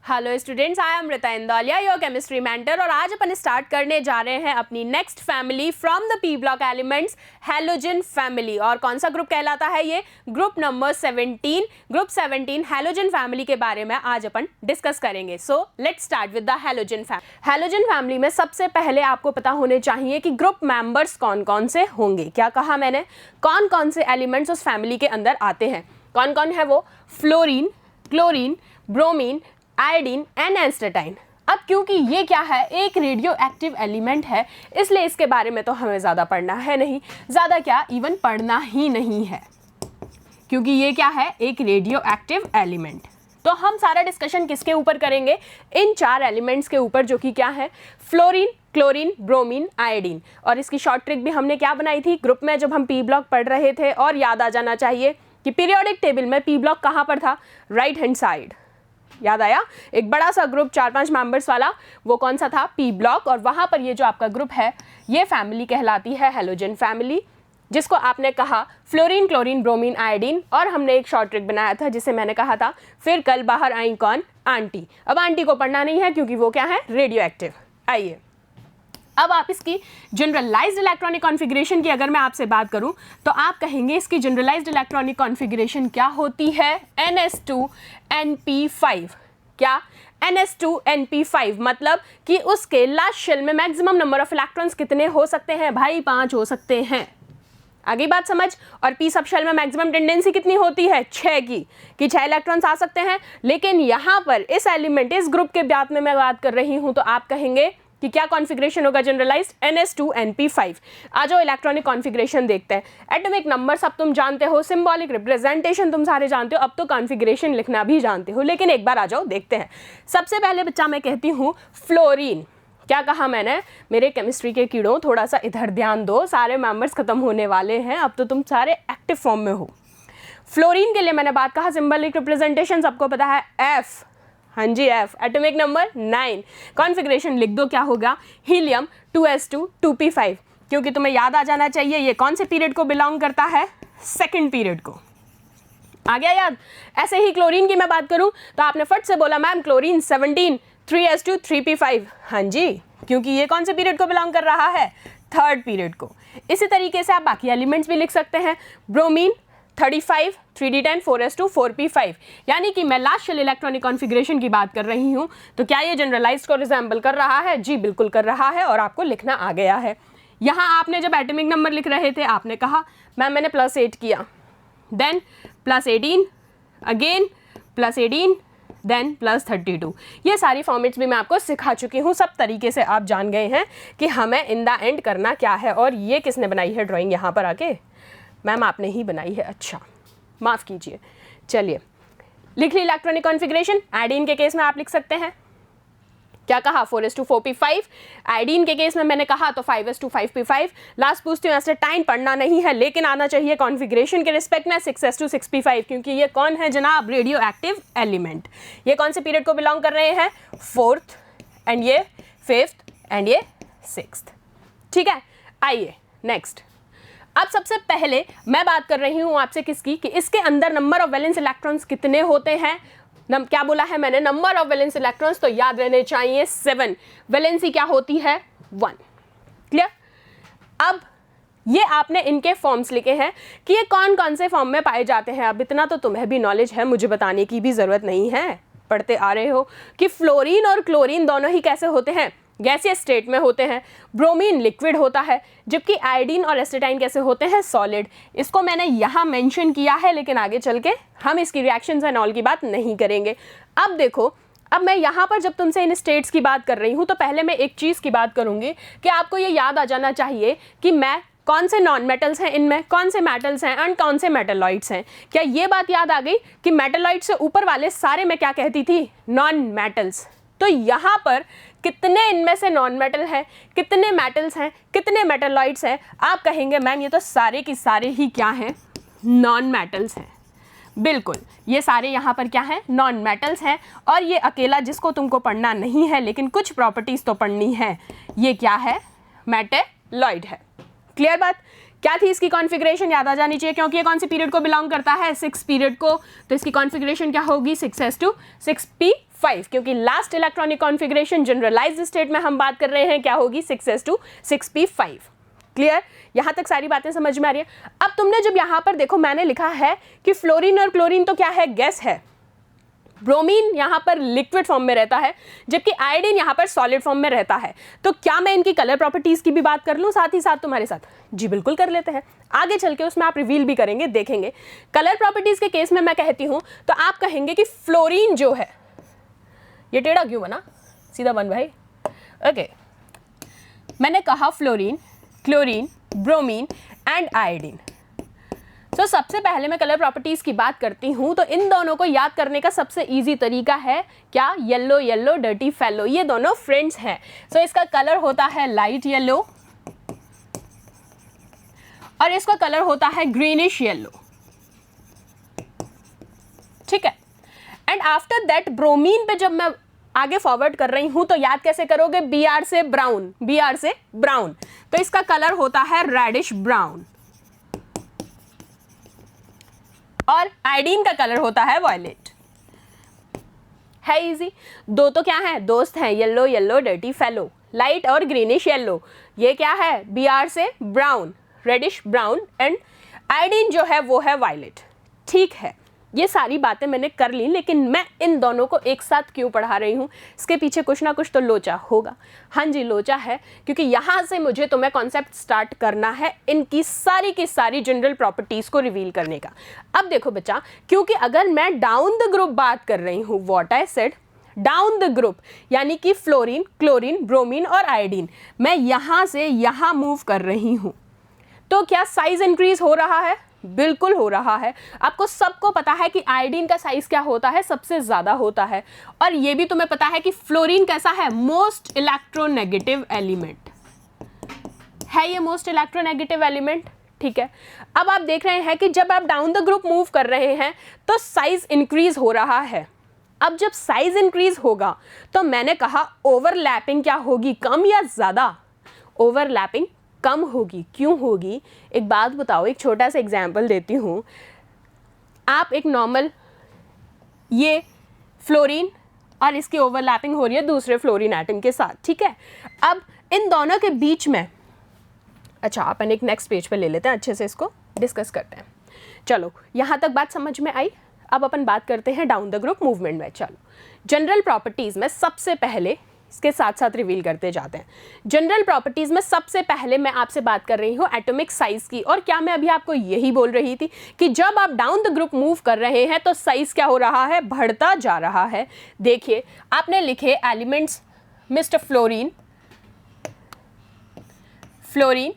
Hello students, I am Amrita Indauliya, your chemistry mentor. और आज अपन start करने जा रहे हैं अपनी next family from the P block elements, halogen family. और कौन सा ग्रुप कहलाता है ये? Group number 17, group 17 halogen family के बारे में आज अपन डिस्कस करेंगे। So let's start with the halogen family. Halogen family में सबसे पहले आपको पता होने चाहिए कि ग्रुप मेंबर्स कौन कौन से होंगे। क्या कहा मैंने? कौन कौन से एलिमेंट्स उस फैमिली के अंदर आते हैं। कौन कौन है वो? Fluorine, chlorine, bromine, iodine and astatine. अब क्योंकि ये क्या है, एक रेडियो एक्टिव एलिमेंट है, इसलिए इसके बारे में तो हमें ज़्यादा पढ़ना है नहीं, ज़्यादा क्या इवन पढ़ना ही नहीं है, क्योंकि ये क्या है, एक रेडियो एक्टिव एलिमेंट। तो हम सारा डिस्कशन किसके ऊपर करेंगे? इन चार एलिमेंट्स के ऊपर, जो कि क्या है, फ्लोरीन, क्लोरीन, ब्रोमीन, आयोडीन। और इसकी शॉर्ट ट्रिक भी हमने क्या बनाई थी ग्रुप में जब हम पी ब्लॉक पढ़ रहे थे। और याद आ जाना चाहिए कि पीरियोडिक टेबल में पी ब्लॉक कहाँ पर था? Right hand side. याद आया? एक बड़ा सा ग्रुप 4-5 मेंबर्स वाला, वो कौन सा था? P block. और वहाँ पर ये जो आपका ग्रुप है, ये फैमिली कहलाती है हैलोजन फैमिली, जिसको आपने कहा फ्लोरीन, क्लोरीन, ब्रोमीन, आयोडीन। और हमने एक शॉर्ट ट्रिक बनाया था जिसे मैंने कहा था, फिर कल बाहर आई कौन? आंटी। अब आंटी को पढ़ना नहीं है क्योंकि वो क्या है? Radio active. आइए अब आप इसकी जनरलाइज्ड इलेक्ट्रॉनिक कॉन्फ़िगरेशन की अगर मैं आपसे बात करूं तो आप कहेंगे इसकी जनरलाइज्ड इलेक्ट्रॉनिक कॉन्फ़िगरेशन क्या होती है? ns2np5। क्या? ns2np5 मतलब कि उसके लास्ट शेल में मैक्सिमम नंबर ऑफ इलेक्ट्रॉन्स कितने हो सकते हैं भाई? 5 हो सकते हैं। आगे बात समझ। और पी सब शेल में मैक्सिमम टेंडेंसी कितनी होती है? 6 की, कि 6 इलेक्ट्रॉन्स आ सकते हैं। लेकिन यहाँ पर इस एलिमेंट, इस ग्रुप के बात में मैं बात कर रही हूँ, तो आप कहेंगे कि क्या कॉन्फ़िगरेशन होगा जनरलाइज्ड? ns2np5। आ जाओ इलेक्ट्रॉनिक कॉन्फ़िगरेशन देखते हैं। एटॉमिक नंबर सब तुम जानते हो, सिंबॉलिक रिप्रेजेंटेशन तुम सारे जानते हो, अब तो कॉन्फ़िगरेशन लिखना भी जानते हो। लेकिन एक बार आ जाओ देखते हैं। सबसे पहले बच्चा मैं कहती हूँ फ्लोरीन। क्या कहा मैंने? मेरे केमिस्ट्री के कीड़ों, थोड़ा सा इधर ध्यान दो, सारे मेंबर्स खत्म होने वाले हैं, अब तो तुम सारे एक्टिव फॉर्म में हो। फ्लोरीन के लिए मैंने बात कहा, सिंबॉलिक रिप्रेजेंटेशन सबको पता है, एफ। हाँ जी, एफ। Atomic number 9। कॉन्फ़िगरेशन लिख दो, क्या होगा? Helium 2s2 2p5। क्योंकि तुम्हें याद आ जाना चाहिए ये कौन से पीरियड को बिलोंग करता है? सेकंड पीरियड को। आ गया याद? ऐसे ही क्लोरीन की मैं बात करूं तो आपने फट से बोला मैम क्लोरीन 17 3s2 3p5। हाँ जी, क्योंकि ये कौन से पीरियड को बिलोंग कर रहा है? थर्ड पीरियड को। इसी तरीके से आप बाकी एलिमेंट्स भी लिख सकते हैं। Bromine 35 3d10 4s2 4p5। यानी कि मैं लास्ट शेल इलेक्ट्रॉनिक कॉन्फ़िगरेशन की बात कर रही हूँ। तो क्या ये जनरलाइज्ड को रिजेंबल कर रहा है? जी बिल्कुल कर रहा है, और आपको लिखना आ गया है। यहाँ आपने जब एटॉमिक नंबर लिख रहे थे आपने कहा मैम मैंने +8 किया, देन +18, अगेन +18, देन +32। ये सारी फॉर्मेट्स भी मैं आपको सिखा चुकी हूँ। सब तरीके से आप जान गए हैं कि हमें इन द एंड करना क्या है। और ये किसने बनाई है ड्राइंग यहाँ पर आके? मैम आपने ही बनाई है। अच्छा, माफ़ कीजिए। चलिए लिख ली इलेक्ट्रॉनिक कॉन्फ़िगरेशन। आयोडीन के केस में आप लिख सकते हैं, क्या कहा? 4s2 4p5। आयोडीन के केस में मैंने कहा तो 5s2 5p5। लास्ट पूछती हूँ, एस्टेटाइन पढ़ना नहीं है लेकिन आना चाहिए कॉन्फ़िगरेशन के रिस्पेक्ट में, 6s2 6p5। क्योंकि ये कौन है जनाब? Radio active element. ये कौन से पीरियड को बिलोंग कर रहे हैं? 4th, एंड ये 5th, एंड ये 6th। ठीक है, आइए नेक्स्ट। अब सबसे पहले मैं बात कर रही हूँ आपसे किसकी, कि इसके अंदर नंबर ऑफ वैलेंस इलेक्ट्रॉन्स कितने होते हैं। क्या बोला है मैंने? नंबर ऑफ वैलेंस इलेक्ट्रॉन्स, तो याद रहने चाहिए 7। वैलेंसी क्या होती है? 1। क्लियर? अब ये आपने इनके फॉर्म्स लिखे हैं कि ये कौन कौन से फॉर्म में पाए जाते हैं। अब इतना तो तुम्हें भी नॉलेज है, मुझे बताने की भी ज़रूरत नहीं है, पढ़ते आ रहे हो कि फ्लोरीन और क्लोरीन दोनों ही कैसे होते हैं? गैसियस स्टेट में होते हैं। ब्रोमीन लिक्विड होता है, जबकि आयोडीन और एस्टेटाइन कैसे होते हैं? सॉलिड। इसको मैंने यहाँ मेंशन किया है, लेकिन आगे चल के हम इसकी रिएक्शंस एंड ऑल की बात नहीं करेंगे। अब देखो, अब मैं यहाँ पर जब तुमसे इन स्टेट्स की बात कर रही हूँ तो पहले मैं एक चीज़ की बात करूँगी कि आपको ये याद आ जाना चाहिए कि मैं कौन से नॉन मेटल्स हैं इनमें, कौन से मेटल्स हैं एंड कौन से मेटलॉइड्स हैं। क्या ये बात याद आ गई कि मेटलॉइड्स से ऊपर वाले सारे मैं क्या कहती थी? Non metals. तो यहाँ पर कितने इनमें से नॉन मेटल हैं, कितने मेटल्स हैं, कितने मेटलॉइड्स हैं? आप कहेंगे मैम ये तो सारे की सारे ही क्या हैं? नॉन मेटल्स हैं। बिल्कुल, ये सारे यहाँ पर क्या हैं? नॉन मेटल्स हैं। और ये अकेला जिसको तुमको पढ़ना नहीं है लेकिन कुछ प्रॉपर्टीज़ तो पढ़नी है, ये क्या है? मेटलॉइड है। क्लियर बात? क्या थी इसकी कॉन्फ़िगरेशन, याद आ जानी चाहिए, क्योंकि ये कौन सी पीरियड को बिलोंग करता है, 6 पीरियड को, तो इसकी कॉन्फ़िगरेशन क्या होगी 6s2 6p5, क्योंकि last electronic configuration generalized state में हम बात कर रहे हैं, क्या होगी 6s2 6p5। क्लियर, यहां तक सारी बातें समझ में आ रही है। अब तुमने जब यहां पर देखो मैंने लिखा है कि फ्लोरीन और क्लोरीन तो क्या है, गैस है, ब्रोमीन यहाँ पर लिक्विड फॉर्म में रहता है, जबकि आयोडीन यहाँ पर सॉलिड फॉर्म में रहता है। तो क्या मैं इनकी कलर प्रॉपर्टीज की भी बात कर लूँ साथ ही साथ तुम्हारे साथ? जी बिल्कुल कर लेते हैं, आगे चल के उसमें आप रिवील भी करेंगे, देखेंगे। कलर प्रॉपर्टीज के केस में मैं कहती हूँ तो आप कहेंगे कि फ्लोरीन जो है, ये टेढ़ा क्यों बना, सीधा बन भाई, ओके। मैंने कहा fluorine, chlorine, bromine and iodine. तो सबसे पहले मैं कलर प्रॉपर्टीज की बात करती हूं तो इन दोनों को याद करने का सबसे इजी तरीका है क्या, येलो येलो डर्टी फेलो, ये दोनों फ्रेंड्स हैं। सो इसका कलर होता है लाइट येलो और इसका कलर होता है ग्रीनिश येलो, ठीक है। एंड आफ्टर दैट ब्रोमीन पे जब मैं आगे फॉरवर्ड कर रही हूं तो याद कैसे करोगे, Br से ब्राउन, Br से ब्राउन, तो इसका कलर होता है रेडिश ब्राउन और आयोडीन का कलर होता है वायलेट। है इजी, दो तो क्या है, दोस्त हैं, yellow yellow dirty fellow, light और ग्रीनिश येलो। ये क्या है, Br से brown, reddish brown and iodine जो है वो है वायलेट। ठीक है, ये सारी बातें मैंने कर ली, लेकिन मैं इन दोनों को एक साथ क्यों पढ़ा रही हूँ, इसके पीछे कुछ ना कुछ तो लोचा होगा। हाँ जी, लोचा है, क्योंकि यहाँ से मुझे तुम्हें कॉन्सेप्ट स्टार्ट करना है इनकी सारी की सारी जनरल प्रॉपर्टीज़ को रिवील करने का। अब देखो बच्चा, क्योंकि अगर मैं डाउन द ग्रुप बात कर रही हूँ, what I said, down the group, यानी कि फ्लोरीन, क्लोरीन, ब्रोमीन और आयोडीन, मैं यहाँ से यहाँ मूव कर रही हूँ, तो क्या साइज इंक्रीज हो रहा है? बिल्कुल हो रहा है। आपको सबको पता है कि आयोडीन का साइज क्या होता है, सबसे ज्यादा होता है, और ये भी तुम्हें पता है कि फ्लोरीन कैसा है, मोस्ट इलेक्ट्रोनेगेटिव एलिमेंट है, ये मोस्ट इलेक्ट्रोनेगेटिव एलिमेंट, ठीक है। अब आप देख रहे हैं कि जब आप डाउन द ग्रुप मूव कर रहे हैं तो साइज इंक्रीज हो रहा है। अब जब साइज इंक्रीज होगा तो मैंने कहा ओवरलैपिंग क्या होगी, कम या ज्यादा? ओवरलैपिंग कम होगी। क्यों होगी, एक बात बताओ, एक छोटा सा एग्जाम्पल देती हूँ। आप एक नॉर्मल, ये फ्लोरीन और इसकी ओवरलैपिंग हो रही है दूसरे फ्लोरीन एटम के साथ, ठीक है। अब इन दोनों के बीच में, अच्छा अपन एक नेक्स्ट पेज पे ले लेते हैं, अच्छे से इसको डिस्कस करते हैं। चलो यहाँ तक बात समझ में आई। अब अपन बात करते हैं डाउन द ग्रुप मूवमेंट में। चलो जनरल प्रॉपर्टीज़ में सबसे पहले, इसके साथ साथ रिवील करते जाते हैं। जनरल प्रॉपर्टीज में सबसे पहले मैं आपसे बात कर रही हूँ एटॉमिक साइज की, और क्या मैं अभी आपको यही बोल रही थी कि जब आप डाउन द ग्रुप मूव कर रहे हैं तो साइज क्या हो रहा है, बढ़ता जा रहा है। देखिए आपने लिखे elements, mister fluorine, fluorine,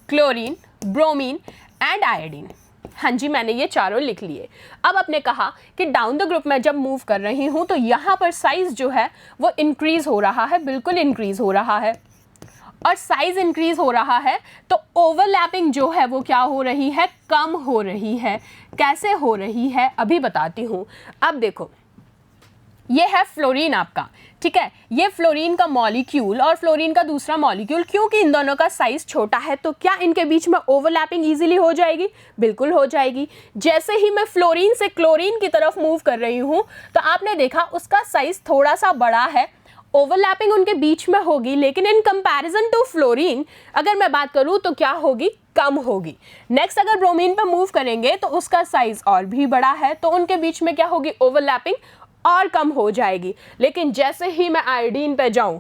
chlorine, bromine and iodine. हाँ जी, मैंने ये चारों लिख लिए। अब आपने कहा कि डाउन द ग्रुप में जब मूव कर रही हूँ तो यहाँ पर साइज जो है वो इंक्रीज हो रहा है, बिल्कुल इंक्रीज हो रहा है, और साइज इंक्रीज हो रहा है तो ओवरलैपिंग जो है वो क्या हो रही है, कम हो रही है। कैसे हो रही है अभी बताती हूँ। अब देखो ये है फ्लोरीन आपका, ठीक है, ये फ्लोरीन का मॉलिक्यूल और फ्लोरीन का दूसरा मॉलिक्यूल, क्योंकि इन दोनों का साइज छोटा है तो क्या इनके बीच में ओवरलैपिंग इजीली हो जाएगी? बिल्कुल हो जाएगी। जैसे ही मैं फ्लोरीन से क्लोरीन की तरफ मूव कर रही हूँ तो आपने देखा उसका साइज थोड़ा सा बड़ा है, ओवरलैपिंग उनके बीच में होगी, लेकिन इन कंपैरिजन टू फ्लोरीन अगर मैं बात करूँ तो क्या होगी, कम होगी। नेक्स्ट अगर ब्रोमीन पे मूव करेंगे तो उसका साइज और भी बड़ा है, तो उनके बीच में क्या होगी, ओवरलैपिंग और कम हो जाएगी। लेकिन जैसे ही मैं आयोडीन पे जाऊं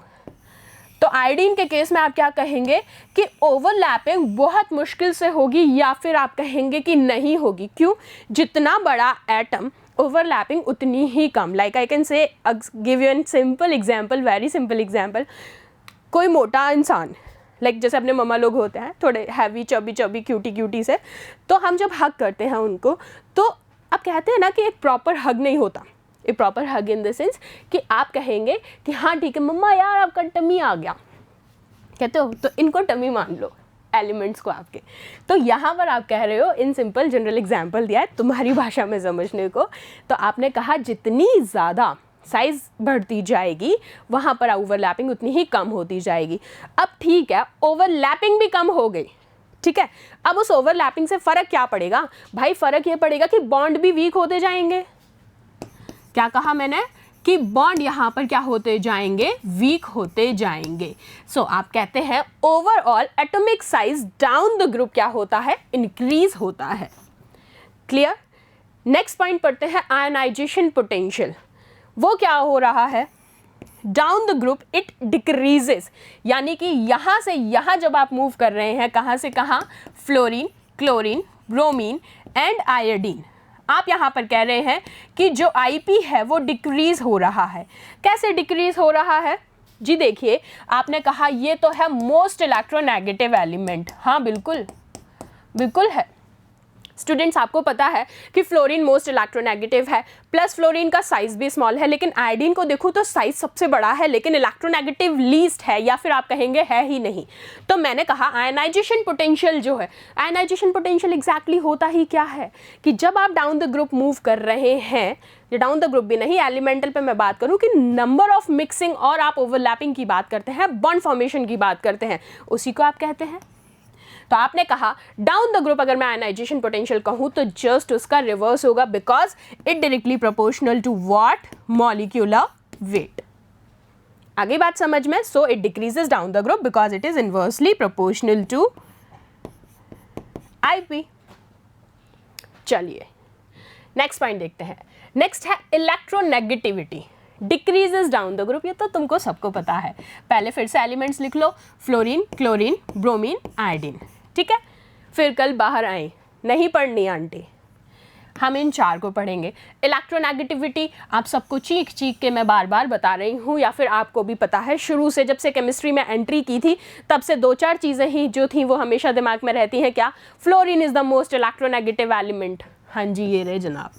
तो आयोडीन के केस में आप क्या कहेंगे कि ओवरलैपिंग बहुत मुश्किल से होगी, या फिर आप कहेंगे कि नहीं होगी। क्यों? जितना बड़ा एटम ओवरलैपिंग उतनी ही कम। Like I can say give you an simple example, very simple example. कोई मोटा इंसान, लाइक जैसे अपने मम्मा लोग होते हैं थोड़े heavy chubby chubby cutie cutie से, तो हम जब हग करते हैं उनको तो आप कहते हैं ना कि एक प्रॉपर हग नहीं होता। A proper hug in the sense कि आप कहेंगे कि हाँ ठीक है मम्मा यार आपका टमी आ गया, कहते हो, तो इनको टमी मान लो एलिमेंट्स को आपके। तो यहाँ पर आप कह रहे हो, इन सिंपल जनरल एग्जांपल दिया है तुम्हारी भाषा में समझने को, तो आपने कहा जितनी ज़्यादा साइज बढ़ती जाएगी वहाँ पर ओवरलैपिंग उतनी ही कम होती जाएगी। अब ठीक है, ओवरलैपिंग भी कम हो गई, ठीक है, अब उस ओवरलैपिंग से फर्क क्या पड़ेगा भाई? फर्क ये पड़ेगा कि बॉन्ड भी वीक होते जाएंगे। क्या कहा मैंने? कि बॉन्ड यहां पर क्या होते जाएंगे? वीक होते जाएंगे। सो आप कहते हैं overall atomic size down the group क्या होता है? इंक्रीज होता है। क्लियर? नेक्स्ट पॉइंट पढ़ते हैं आयनाइजेशन पोटेंशियल। वो क्या हो रहा है? Down the group it decreases, यानी कि यहां से यहां जब आप मूव कर रहे हैं, कहां से कहां? Fluorine, chlorine, bromine and iodine. आप यहां पर कह रहे हैं कि जो आईपी है वो डिक्रीज हो रहा है। कैसे डिक्रीज हो रहा है जी? देखिए, आपने कहा ये तो है मोस्ट इलेक्ट्रोनेगेटिव एलिमेंट। हाँ बिल्कुल बिल्कुल है स्टूडेंट्स, आपको पता है कि फ्लोरीन मोस्ट इलेक्ट्रोनेगेटिव है, प्लस फ्लोरीन का साइज भी स्मॉल है, लेकिन आयोडीन को देखो तो साइज सबसे बड़ा है, लेकिन इलेक्ट्रोनेगेटिव लीस्ट है, या फिर आप कहेंगे है ही नहीं। तो मैंने कहा आयनाइजेशन पोटेंशियल जो है, आयनाइजेशन पोटेंशियल एग्जैक्टली होता ही क्या है कि जब आप डाउन द ग्रुप मूव कर रहे हैं, ये डाउन द ग्रुप भी नहीं, एलिमेंटल पे मैं बात करूं कि नंबर ऑफ मिक्सिंग और आप ओवरलैपिंग की बात करते हैं, बॉन्ड फॉर्मेशन की बात करते हैं, उसी को आप कहते हैं। तो आपने कहा डाउन द ग्रुप अगर मैं आयनाइजेशन पोटेंशियल कहूं तो जस्ट उसका रिवर्स होगा, because it directly proportional to what? Molecular weight. आगे बात समझ में? So it decreases down the group because it is inversely proportional to IP. चलिए नेक्स्ट पॉइंट देखते हैं। नेक्स्ट है electronegativity, decreases down the group. ये तो तुमको सबको पता है, पहले फिर से एलिमेंट्स लिख लो, फ्लोरीन, क्लोरीन, ब्रोमीन, आयोडीन, ठीक है। फिर कल बाहर आए, नहीं पढ़नी आंटी, हम इन चार को पढ़ेंगे। इलेक्ट्रोनेगेटिविटी आप सबको चीख चीख के मैं बार बार बता रही हूँ, या फिर आपको भी पता है, शुरू से जब से केमिस्ट्री में एंट्री की थी तब से दो चार चीज़ें ही जो थी वो हमेशा दिमाग में रहती हैं। क्या? Fluorine is the most electronegative element. हाँ जी, ये रहे जनाब।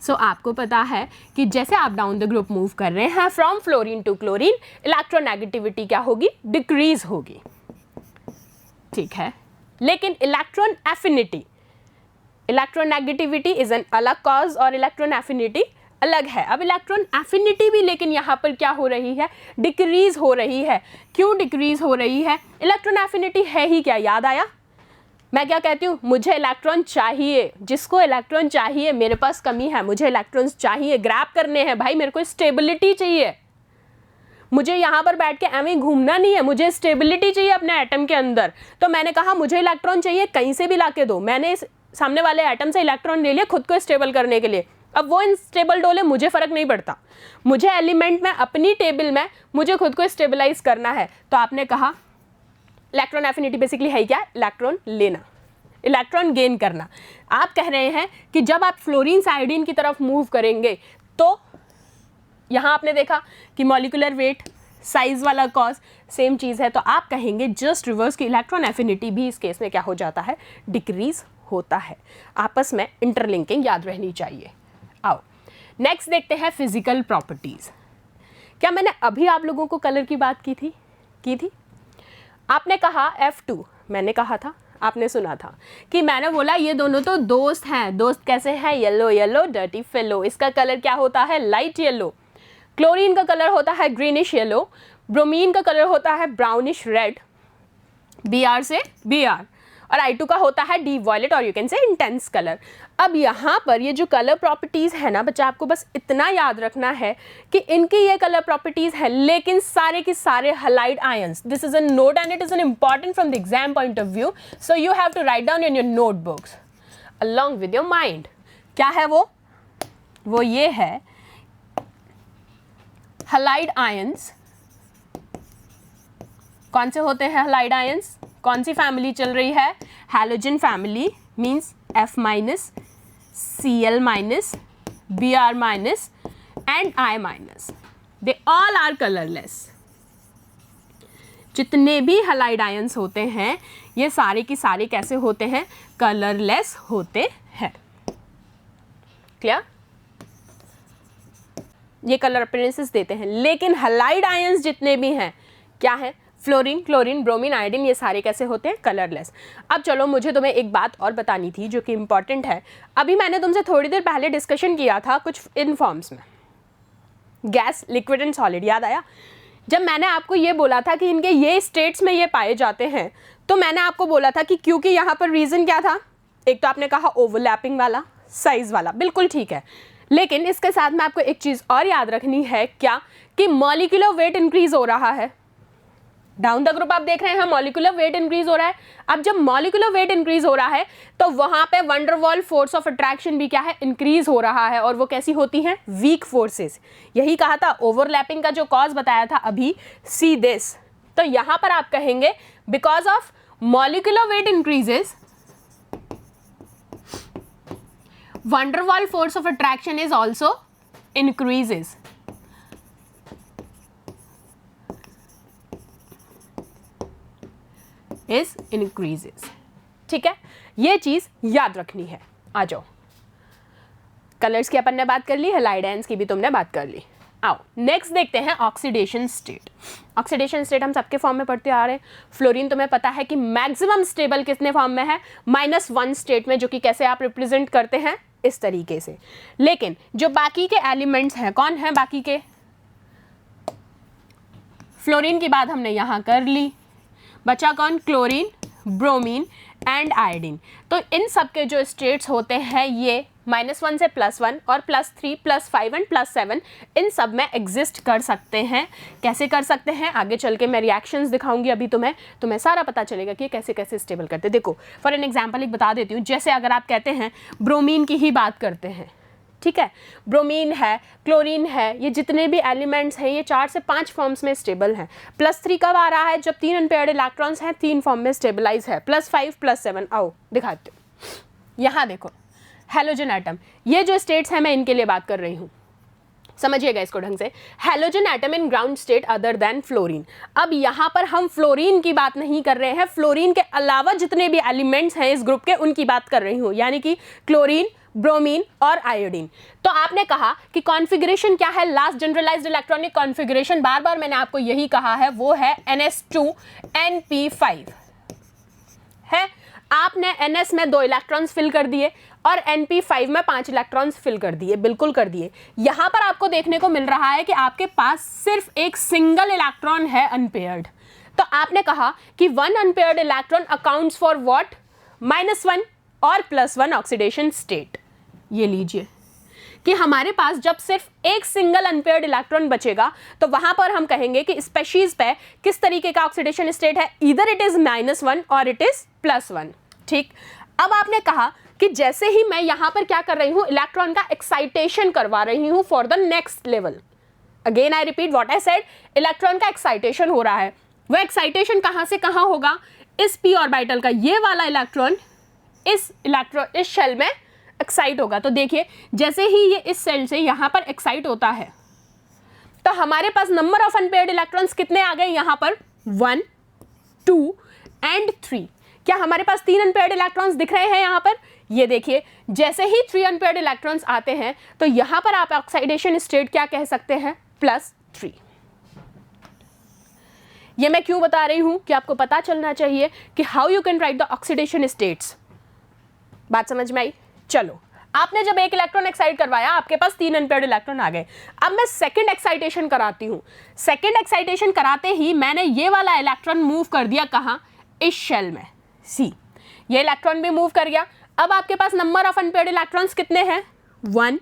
सो आपको पता है कि जैसे आप डाउन द ग्रुप मूव कर रहे हैं from fluorine to chlorine, electronegativity क्या होगी? डिक्रीज होगी, ठीक है। लेकिन electron affinity, electronegativity is an अलग कॉज और इलेक्ट्रॉन एफिनिटी अलग है। अब इलेक्ट्रॉन एफिनिटी भी लेकिन यहाँ पर क्या हो रही है? डिक्रीज हो रही है। क्यों डिक्रीज हो रही है? इलेक्ट्रॉन एफिनिटी है ही क्या? याद आया मैं क्या कहती हूँ? मुझे इलेक्ट्रॉन चाहिए, जिसको इलेक्ट्रॉन चाहिए, मेरे पास कमी है, मुझे इलेक्ट्रॉन्स चाहिए, ग्रैब करने हैं भाई, मेरे को स्टेबिलिटी चाहिए, मुझे यहाँ पर बैठ के एवं घूमना नहीं है, मुझे स्टेबिलिटी चाहिए अपने एटम के अंदर। तो मैंने कहा मुझे इलेक्ट्रॉन चाहिए, कहीं से भी ला के दो। मैंने इस सामने वाले एटम से इलेक्ट्रॉन ले लिया खुद को स्टेबल करने के लिए। अब वो इनस्टेबल डोले, मुझे फ़र्क नहीं पड़ता, मुझे एलिमेंट में अपनी टेबल में मुझे खुद को स्टेबलाइज करना है। तो आपने कहा इलेक्ट्रॉन एफिनिटी बेसिकली है क्या? इलेक्ट्रॉन लेना, इलेक्ट्रॉन गेन करना। आप कह रहे हैं कि जब आप फ्लोरीन से आयोडीन की तरफ मूव करेंगे तो यहाँ आपने देखा कि मॉलिक्यूलर वेट, साइज वाला कॉज सेम चीज़ है, तो आप कहेंगे जस्ट रिवर्स की इलेक्ट्रॉन एफिनिटी भी इस केस में क्या हो जाता है? डिक्रीज होता है। आपस में इंटरलिंकिंग याद रहनी चाहिए। आओ नेक्स्ट देखते हैं फिजिकल प्रॉपर्टीज़। क्या मैंने अभी आप लोगों को कलर की बात की थी? आपने कहा F2, मैंने कहा था, आपने सुना था कि मैंने बोला ये दोनों तो दोस्त हैं। दोस्त कैसे हैं? Yellow yellow dirty fellow. इसका कलर क्या होता है? Light yellow. क्लोरीन का कलर होता है ग्रीनिश येलो। ब्रोमीन का कलर होता है ब्राउनिश रेड, Br से Br। और I2 का होता है डीप वॉयलेट और you can say intense colour. अब यहाँ पर ये जो कलर प्रॉपर्टीज़ है ना बच्चा, आपको बस इतना याद रखना है कि इनकी ये कलर प्रॉपर्टीज़ है, लेकिन सारे के सारे halide ions. This is a note and it is an important from the exam point of view, so you have to write down in your notebooks along with your mind. क्या है वो ये है हलाइड आयंस। कौन से होते हैं halide ions? कौन सी फैमिली चल रही है? Halogen family, means F minus, Cl minus, Br minus and I minus. They all are colourless. जितने भी हलाइड आयंस होते हैं ये सारे की सारे कैसे होते हैं? कलरलेस होते हैं। क्लियर? ये कलर अपीयरेंसेस देते हैं, लेकिन हलाइड आयंस जितने भी हैं क्या है? फ्लोरीन, क्लोरीन, ब्रोमीन, आयोडीन, ये सारे कैसे होते हैं? कलरलेस। अब चलो मुझे तुम्हें एक बात और बतानी थी जो कि इंपॉर्टेंट है। अभी मैंने तुमसे थोड़ी देर पहले डिस्कशन किया था कुछ इन फॉर्म्स में, गैस, लिक्विड एंड सॉलिड, याद आया? जब मैंने आपको ये बोला था कि इनके ये स्टेट्स में ये पाए जाते हैं, तो मैंने आपको बोला था कि क्योंकि यहाँ पर रीज़न क्या था, एक तो आपने कहा ओवरलैपिंग वाला, साइज वाला, बिल्कुल ठीक है, लेकिन इसके साथ में आपको एक चीज़ और याद रखनी है, क्या कि मॉलिक्यूलर वेट इंक्रीज हो रहा है। डाउन द ग्रुप आप देख रहे हैं मॉलिक्यूलर वेट इंक्रीज हो रहा है। अब जब मॉलिक्यूलर वेट इंक्रीज हो रहा है तो वहां पे वंडरवॉल फोर्स ऑफ अट्रैक्शन भी क्या है, इंक्रीज हो रहा है, और वो कैसी होती हैं, वीक फोर्सेस। यही कहा था, ओवरलैपिंग का जो कॉज बताया था अभी, सी दिस। तो यहां पर आप कहेंगे because of molecular weight increases, van der Waals force of attraction is also increases. Is increases. ठीक है, ये चीज याद रखनी है। आ जाओ, कलर्स की अपन ने बात कर ली, हैलाइड आयंस की भी तुमने बात कर ली। आओ नेक्स्ट देखते हैं ऑक्सीडेशन स्टेट। ऑक्सीडेशन स्टेट हम सबके फॉर्म में पढ़ते आ रहे हैं। फ्लोरीन तुम्हें पता है कि मैक्सिमम स्टेबल कितने फॉर्म में है, -1 स्टेट में, जो कि कैसे आप रिप्रेजेंट करते हैं, इस तरीके से। लेकिन जो बाकी के एलिमेंट्स हैं, कौन है बाकी के, फ्लोरीन की बात हमने यहां कर ली, बचा कौन, क्लोरीन, ब्रोमीन एंड आयोडीन। तो इन सब के जो स्टेट्स होते हैं ये -1 से +1 और +3, +5 एंड +7 इन सब में एग्जिस्ट कर सकते हैं। कैसे कर सकते हैं, आगे चल के मैं रिएक्शंस दिखाऊंगी, अभी तुम्हें सारा पता चलेगा कि कैसे कैसे स्टेबल करते हैं। देखो फॉर एन एग्जांपल एक बता देती हूँ, जैसे अगर आप कहते हैं ब्रोमीन की ही बात करते हैं, ठीक है, ब्रोमीन है, क्लोरीन है, ये जितने भी एलिमेंट्स हैं ये 4 से 5 फॉर्म्स में स्टेबल हैं। +3 कब आ रहा है, जब 3 अनपेयर्ड इलेक्ट्रॉन्स हैं, 3 फॉर्म में स्टेबलाइज है। +5, +7, आओ दिखाते हो। यहाँ देखो हैलोजन एटम, ये जो स्टेट्स हैं मैं इनके लिए बात कर रही हूँ, समझिएगा इसको ढंग से। Halogen atom in ground state other than fluorine. अब यहाँ पर हम फ्लोरीन की बात नहीं कर रहे हैं, फ्लोरीन के अलावा जितने भी एलिमेंट्स हैं इस ग्रुप के उनकी बात कर रही हूँ, यानी कि क्लोरीन, ब्रोमीन और आयोडीन। तो आपने कहा कि कॉन्फ़िगरेशन क्या है, लास्ट जनरलाइज्ड इलेक्ट्रॉनिक कॉन्फ़िगरेशन, बार बार मैंने आपको यही कहा है, वो है NS2NP5 है। आपने NS में 2 इलेक्ट्रॉन्स फिल कर दिए और NP5 में 5 इलेक्ट्रॉन्स फिल कर दिए, बिल्कुल कर दिए। यहां पर आपको देखने को मिल रहा है कि आपके पास सिर्फ एक सिंगल इलेक्ट्रॉन है अनपेयर्ड। तो आपने कहा कि 1 unpaired electron accounts for what, -1 और +1 ऑक्सीडेशन स्टेट। ये लीजिए कि हमारे पास जब सिर्फ एक सिंगल अनपेयर्ड इलेक्ट्रॉन बचेगा तो वहां पर हम कहेंगे कि स्पेशीज पे किस तरीके का ऑक्सीडेशन स्टेट है, ईदर इट इज -1 और इट इज +1। ठीक, अब आपने कहा कि जैसे ही मैं यहां पर क्या कर रही हूं, इलेक्ट्रॉन का एक्साइटेशन करवा रही हूं for the next level. Again I repeat what I said, electron का एक्साइटेशन हो रहा है। वो एक्साइटेशन कहां से कहां होगा, इस p ऑर्बिटल का ये वाला इलेक्ट्रॉन इस शेल में एक्साइट होगा। तो देखिए जैसे ही ये इस सेल से यहां पर एक्साइट होता है तो हमारे पास नंबर ऑफ अनपेयर्ड इलेक्ट्रॉन्स कितने आ गए यहां पर, 1, 2 एंड 3। क्या हमारे पास 3 अनपेयर्ड इलेक्ट्रॉन्स दिख रहे हैं यहां पर, ये देखिए जैसे ही 3 अनपेयर्ड इलेक्ट्रॉन्स आते हैं तो यहां पर आप ऑक्सीडेशन स्टेट क्या कह सकते हैं, +3। ये मैं क्यों बता रही हूं कि आपको पता चलना चाहिए कि how you can write the oxidation states. बात समझ में आई। चलो, आपने जब एक इलेक्ट्रॉन एक्साइट करवाया आपके पास 3 अनपेयर्ड इलेक्ट्रॉन आ गए। अब मैं सेकंड एक्साइटेशन कराती हूं। सेकंड एक्साइटेशन कराते ही मैंने ये वाला इलेक्ट्रॉन मूव कर दिया कहां, इस शेल में, सी। ये इलेक्ट्रॉन भी मूव कर गया। अब आपके पास नंबर ऑफ अनपेयर्ड इलेक्ट्रॉन्स कितने हैं, 1,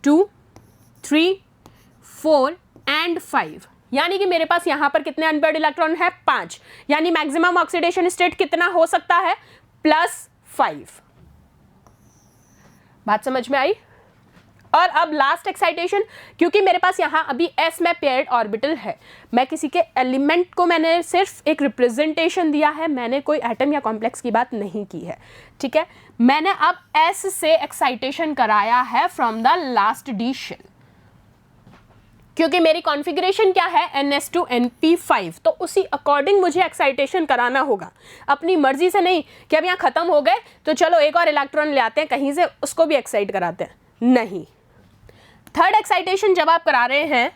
2, 3, 4 एंड 5। यानी कि मेरे पास यहां पर कितने अनपेयर्ड इलेक्ट्रॉन है, 5। यानी मैक्सिमम ऑक्सीडेशन स्टेट कितना हो सकता है, +5। बात समझ में आई। और अब लास्ट एक्साइटेशन, क्योंकि मेरे पास यहाँ अभी s में पेयर्ड ऑर्बिटल है, मैं किसी के एलिमेंट को मैंने सिर्फ एक रिप्रेजेंटेशन दिया है, मैंने कोई एटम या कॉम्प्लेक्स की बात नहीं की है। ठीक है, मैंने अब s से एक्साइटेशन कराया है from the last d shell, क्योंकि मेरी कॉन्फ़िगरेशन क्या है, NS2NP5। तो उसी अकॉर्डिंग मुझे एक्साइटेशन कराना होगा, अपनी मर्जी से नहीं कि अब यहाँ खत्म हो गए तो चलो एक और इलेक्ट्रॉन ले आते हैं कहीं से, उसको भी एक्साइट कराते हैं, नहीं। थर्ड एक्साइटेशन जब आप करा रहे हैं,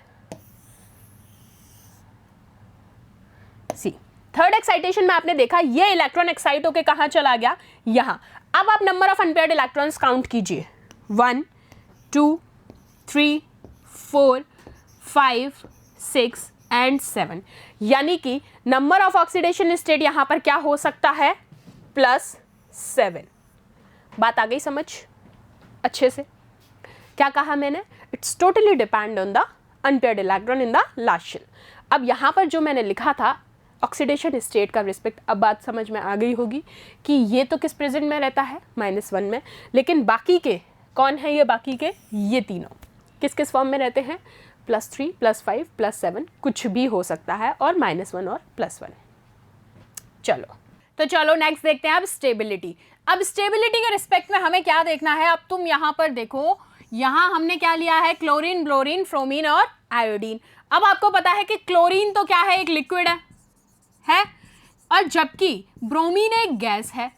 सी, थर्ड एक्साइटेशन में आपने देखा ये इलेक्ट्रॉन एक्साइट होकर कहां चला गया, यहां। अब आप number of unpaired electrons count कीजिए, 1, 2, 3, 4, 5, 6 एंड 7, यानी कि नंबर ऑफ ऑक्सीडेशन स्टेट यहाँ पर क्या हो सकता है, +7। बात आ गई समझ अच्छे से? क्या कहा मैंने? It's totally depend on the unpaired electron in the last shell. अब यहाँ पर जो मैंने लिखा था ऑक्सीडेशन स्टेट का रिस्पेक्ट, अब बात समझ में आ गई होगी कि ये तो किस प्रेजेंट में रहता है, -1 में, लेकिन बाकी के कौन है ये, बाकी के ये तीनों किस किस फॉर्म में रहते हैं, +3, +5, +7, कुछ भी हो सकता है, और -1 और +1। चलो नेक्स्ट देखते हैं अब स्टेबिलिटी। अब स्टेबिलिटी के रिस्पेक्ट में हमें क्या देखना है, अब तुम यहाँ पर देखो, यहाँ हमने क्या लिया है, क्लोरीन, ब्रोमीन, फ्रोमीन और आयोडीन। अब आपको पता है कि क्लोरीन तो क्या है, एक लिक्विड है, और जबकि ब्रोमीन एक गैस है,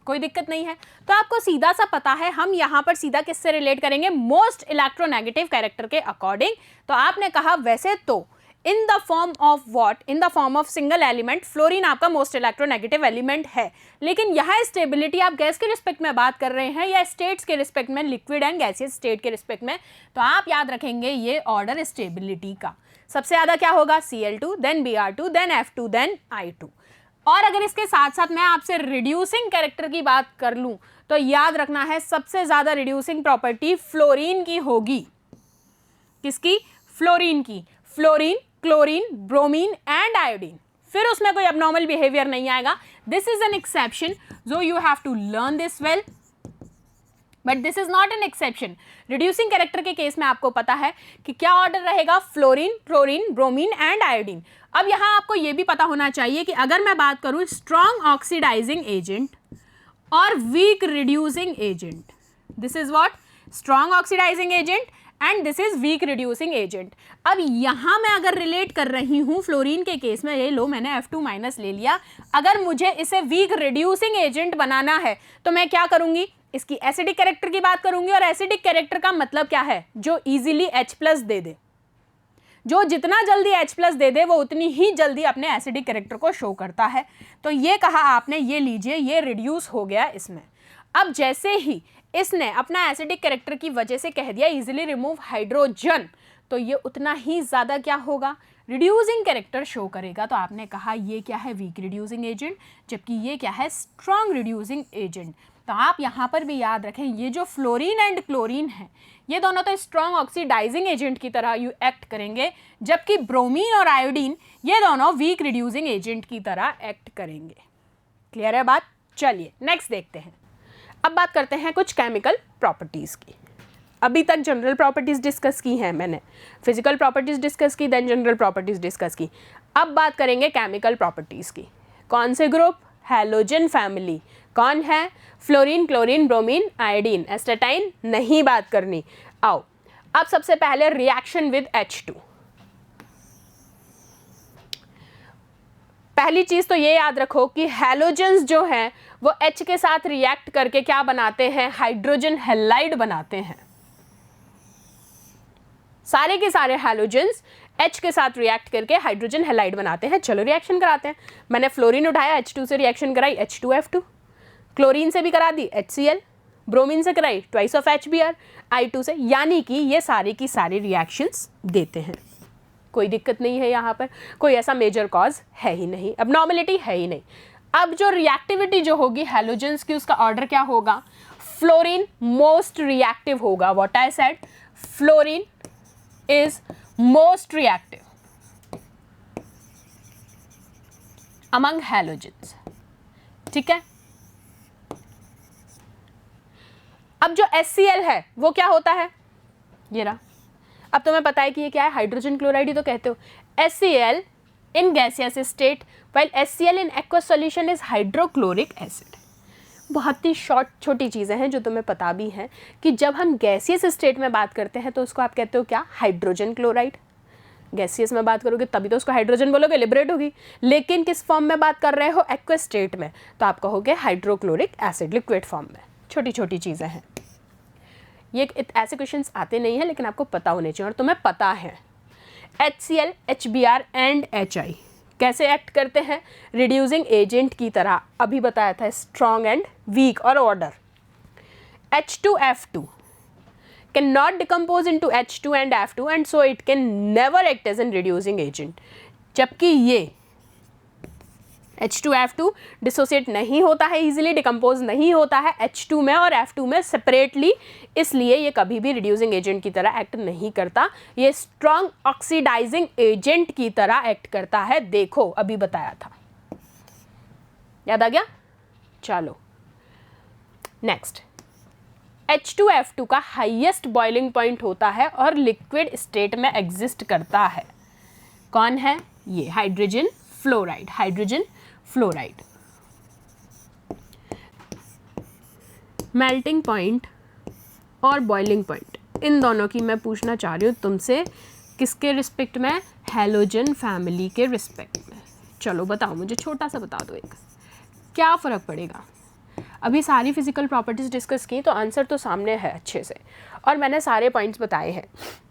कोई दिक्कत नहीं है। तो आपको सीधा सा पता है, हम यहाँ पर सीधा किससे रिलेट करेंगे, मोस्ट इलेक्ट्रोनेगेटिव कैरेक्टर के अकॉर्डिंग। तो आपने कहा वैसे तो in the form of what, in the form of single element, fluorine आपका मोस्ट इलेक्ट्रोनेगेटिव एलिमेंट है, लेकिन यहाँ स्टेबिलिटी आप गैस के रिस्पेक्ट में बात कर रहे हैं या स्टेट्स के रिस्पेक्ट में, लिक्विड एंड गैसियस स्टेट के रिस्पेक्ट में, तो आप याद रखेंगे ये ऑर्डर स्टेबिलिटी का सबसे ज्यादा क्या होगा, Cl2, then Br2, then F2, then I2। और अगर इसके साथ साथ मैं आपसे रिड्यूसिंग कैरेक्टर की बात कर लूं तो याद रखना है सबसे ज्यादा रिड्यूसिंग प्रॉपर्टी फ्लोरीन की होगी। किसकी? फ्लोरीन की। Fluorine, chlorine, bromine and iodine, फिर उसमें कोई अबनॉर्मल बिहेवियर नहीं आएगा। This is an exception, so you have to learn this well, but this is not an exception. Reducing character के केस में आपको पता है कि क्या ऑर्डर रहेगा, fluorine, chlorine, bromine and iodine. अब यहां आपको यह भी पता होना चाहिए कि अगर मैं बात करूं स्ट्रॉन्ग ऑक्सीडाइजिंग एजेंट और weak reducing agent, this is what, strong oxidising agent and this is weak reducing agent. अब यहां मैं अगर रिलेट कर रही हूं फ्लोरीन के केस में, ये लो मैंने F2- ले लिया, अगर मुझे इसे वीक रिड्यूसिंग एजेंट बनाना है तो मैं क्या करूंगी, इसकी एसिडिक कैरेक्टर की बात करूंगी। और एसिडिक कैरेक्टर का मतलब क्या है, जो इजीली H+ दे दे, जो जितना जल्दी H+ दे दे वो उतनी ही जल्दी अपने एसिडिक कैरेक्टर को शो करता है। तो ये कहा आपने, ये लीजिए, ये रिड्यूस हो गया इसमें। अब जैसे ही इसने अपना एसिडिक कैरेक्टर की वजह से कह दिया इजीली रिमूव हाइड्रोजन, तो ये उतना ही ज़्यादा क्या होगा, रिड्यूसिंग कैरेक्टर शो करेगा। तो आपने कहा ये क्या है, वीक रिड्यूसिंग एजेंट, जबकि ये क्या है, स्ट्रॉन्ग रिड्यूसिंग एजेंट। तो आप यहाँ पर भी याद रखें, ये जो फ्लोरीन एंड क्लोरीन है, ये दोनों तो स्ट्रॉन्ग ऑक्सीडाइजिंग एजेंट की तरह यू एक्ट करेंगे, जबकि ब्रोमीन और आयोडीन ये दोनों वीक रिड्यूसिंग एजेंट की तरह एक्ट करेंगे। क्लियर है बात? चलिए नेक्स्ट देखते हैं। अब बात करते हैं कुछ केमिकल प्रॉपर्टीज़ की। अभी तक जनरल प्रॉपर्टीज़ डिस्कस की हैं मैंने, फिजिकल प्रॉपर्टीज़ डिस्कस की, देन जनरल प्रॉपर्टीज़ डिस्कस की। अब बात करेंगे केमिकल प्रॉपर्टीज़ की। कौन से ग्रुप? Halogen family. कौन है? Fluorine, chlorine, bromine, iodine. Astatine नहीं बात करनी। आओ अब सबसे पहले रिएक्शन विद H2। पहली चीज तो ये याद रखो कि हैलोजेंस जो हैं वो H के साथ रिएक्ट करके क्या बनाते हैं, हाइड्रोजन हैलाइड बनाते हैं। सारे के सारे हैलोजेंस H के साथ रिएक्ट करके हाइड्रोजन हैलाइड बनाते हैं। चलो रिएक्शन कराते हैं। मैंने फ्लोरीन उठाया, H2 से रिएक्शन कराई, H2F2, क्लोरीन से भी करा दी, HCl, ब्रोमीन से कराई, ट्वाइस ऑफ HBr, I2 से, यानी कि ये सारी की सारी रिएक्शंस देते हैं। कोई दिक्कत नहीं है, यहाँ पर कोई ऐसा मेजर कॉज है ही नहीं, अबनॉर्मलिटी है ही नहीं। अब जो रिएक्टिविटी जो होगी हैलोजेंस की, उसका ऑर्डर क्या होगा, फ्लोरीन मोस्ट रिएक्टिव होगा। What I said, fluorine is most reactive among halogens. ठीक है। अब जो HCl है वो क्या होता है, ये रहा। अब तुम्हें पता है कि ये क्या है, हाइड्रोजन क्लोराइड ही तो कहते हो। HCl in gaseous state while HCl in aqueous solution is hydrochloric acid. बहुत ही छोटी चीज़ें हैं जो तुम्हें पता भी हैं कि जब हम गैसियस स्टेट में बात करते हैं तो उसको आप कहते हो क्या, हाइड्रोजन क्लोराइड। गैसियस में बात करोगे तभी तो उसको हाइड्रोजन बोलोगे, लिबरेट होगी। लेकिन किस फॉर्म में बात कर रहे हो, एक्वस स्टेट में, तो आप कहोगे हाइड्रोक्लोरिक एसिड, लिक्विड फॉर्म में। छोटी छोटी चीज़ें हैं ये, ऐसे क्वेश्चंस आते नहीं हैं लेकिन आपको पता होने चाहिए और तुम्हें पता है। HCl, HBr एंड HI कैसे एक्ट करते हैं, रिड्यूसिंग एजेंट की तरह। अभी बताया था स्ट्रॉन्ग एंड वीक और order. H2F2 can not decompose into H2 and F2 and so it can never act as an reducing agent. जबकि ये H2F2 डिसोसिएट नहीं होता है, इजीली डिकम्पोज नहीं होता है H2 में और F2 में सेपरेटली, इसलिए ये कभी भी रिड्यूसिंग एजेंट की तरह एक्ट नहीं करता, ये स्ट्रॉन्ग ऑक्सीडाइजिंग एजेंट की तरह एक्ट करता है। देखो अभी बताया था, याद आ गया? चलो नेक्स्ट, H2F2 का हाईएस्ट बॉइलिंग पॉइंट होता है और लिक्विड स्टेट में एग्जिस्ट करता है। कौन है ये? Hydrogen fluoride. Hydrogen fluoride melting point और बॉइलिंग पॉइंट, इन दोनों की मैं पूछना चाह रही हूँ तुमसे, किसके रिस्पेक्ट में? हैलोजन फैमिली के रिस्पेक्ट में। चलो बताओ मुझे, छोटा सा बता दो एक, क्या फ़र्क पड़ेगा? अभी सारी फिजिकल प्रॉपर्टीज़ डिस्कस की तो आंसर तो सामने है अच्छे से, और मैंने सारे पॉइंट्स बताए हैं,